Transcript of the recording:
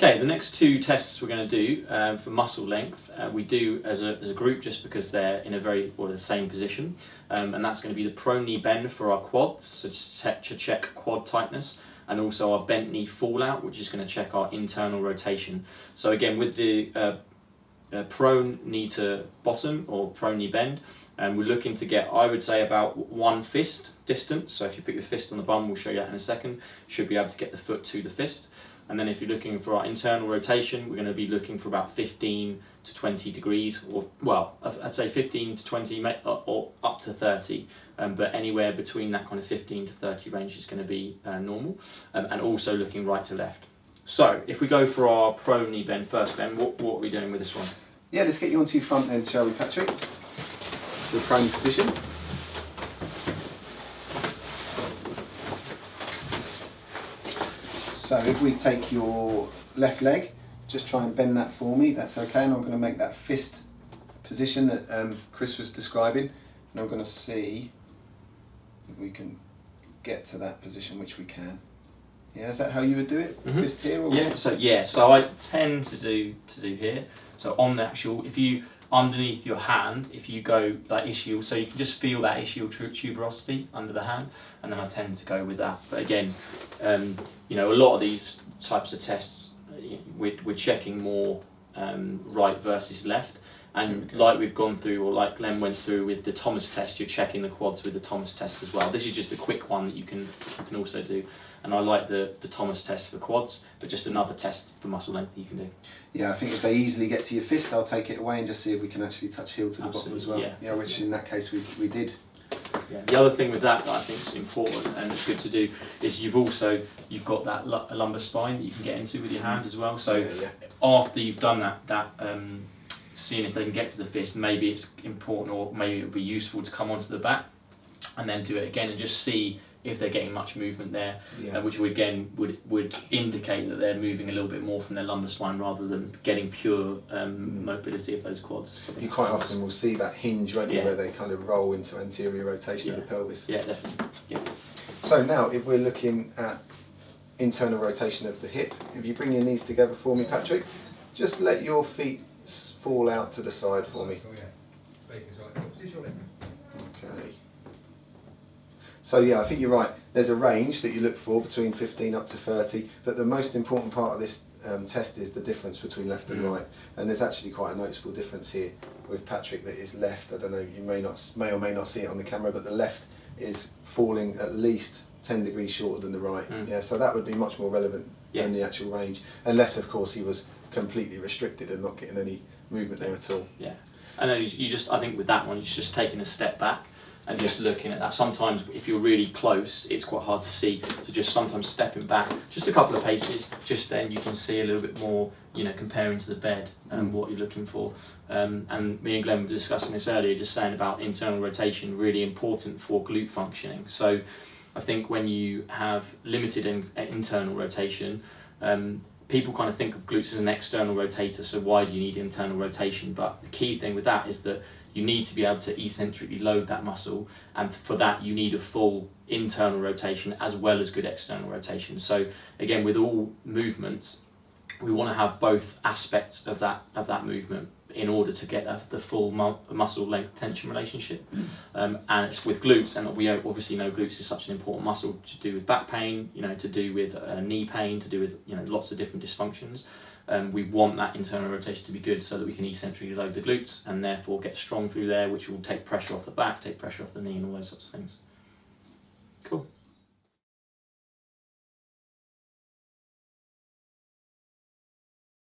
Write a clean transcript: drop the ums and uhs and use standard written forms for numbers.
Okay, the next two tests we're going to do for muscle length, we do as a group just because they're in the same position, and that's going to be the prone knee bend for our quads, so to check quad tightness, and also our bent knee fallout, which is going to check our internal rotation. So again, with the prone knee to bottom or prone knee bend, we're looking to get, I would say, about 1 fist distance. So if you put your fist on the bum, we'll show you that in a second, should be able to get the foot to the fist. And then if you're looking for our internal rotation, we're going to be looking for about 15 to 20 degrees, or well, I'd say 15 to 20 or up to 30, but anywhere between that kind of 15 to 30 range is going to be normal, and also looking right to left. So if we go for our prone knee bend first, Glenn, what are we doing with this one? Yeah, let's get you onto your front then, shall we, Patrick? The prone position. So if we take your left leg, just try and bend that for me, that's okay, and I'm going to make that fist position that Chris was describing, and I'm going to see if we can get to that position, which we can. Yeah, is that how you would do it? Mm-hmm. Fist here? Or so I tend to do here. So on the actual, if you underneath your hand, if you go like ischial, so you can just feel that ischial tuberosity under the hand, and then I tend to go with that. But again, you know, a lot of these types of tests, we're checking more right versus left, and okay, like we've gone through, or like Glenn went through with the Thomas test, you're checking the quads with the Thomas test as well. This is just a quick one that you can also do, and I like the Thomas test for quads, but just another test for muscle length that you can do. Yeah, I think if they easily get to your fist, I'll take it away and just see if we can actually touch heel to the Absolutely, bottom as well. Yeah, which in that case we did. Yeah. The other thing with that I think is important and it's good to do is you've got that lumbar spine that you can get into with your hand as well. So after you've done that seeing if they can get to the fist, maybe it's important, or maybe it would be useful to come onto the back and then do it again and just see if they're getting much movement there, which would indicate that they're moving a little bit more from their lumbar spine rather than getting pure mobility of those quads. You quite often will see that hinge, won't you, where they kind of roll into anterior rotation of the pelvis. Yeah, definitely. Yeah. So now, if we're looking at internal rotation of the hip, if you bring your knees together for me, Patrick, just let your feet fall out to the side for me. Okay. So yeah, I think you're right. There's a range that you look for between 15 up to 30, but the most important part of this test is the difference between left and right. And there's actually quite a noticeable difference here with Patrick that is left. I don't know, you may or may not see it on the camera, but the left is falling at least 10 degrees shorter than the right. Yeah, so that would be much more relevant than the actual range, unless of course he was completely restricted and not getting any movement there at all. Yeah, and then I think with that one, you're just taking a step back and just looking at that. Sometimes if you're really close, it's quite hard to see, so just sometimes stepping back just a couple of paces, just then you can see a little bit more, you know, comparing to the bed and what you're looking for. And me and Glenn were discussing this earlier, just saying about internal rotation, really important for glute functioning. So I think when you have limited internal rotation, people kind of think of glutes as an external rotator, so why do you need internal rotation? But the key thing with that is that you need to be able to eccentrically load that muscle, and for that you need a full internal rotation as well as good external rotation. So again, with all movements, we want to have both aspects of that movement in order to get the full muscle length tension relationship. And it's with glutes, and we obviously know glutes is such an important muscle to do with back pain, you know, to do with knee pain, to do with, you know, lots of different dysfunctions. We want that internal rotation to be good so that we can eccentrically load the glutes and therefore get strong through there, which will take pressure off the back, take pressure off the knee, and all those sorts of things. Cool.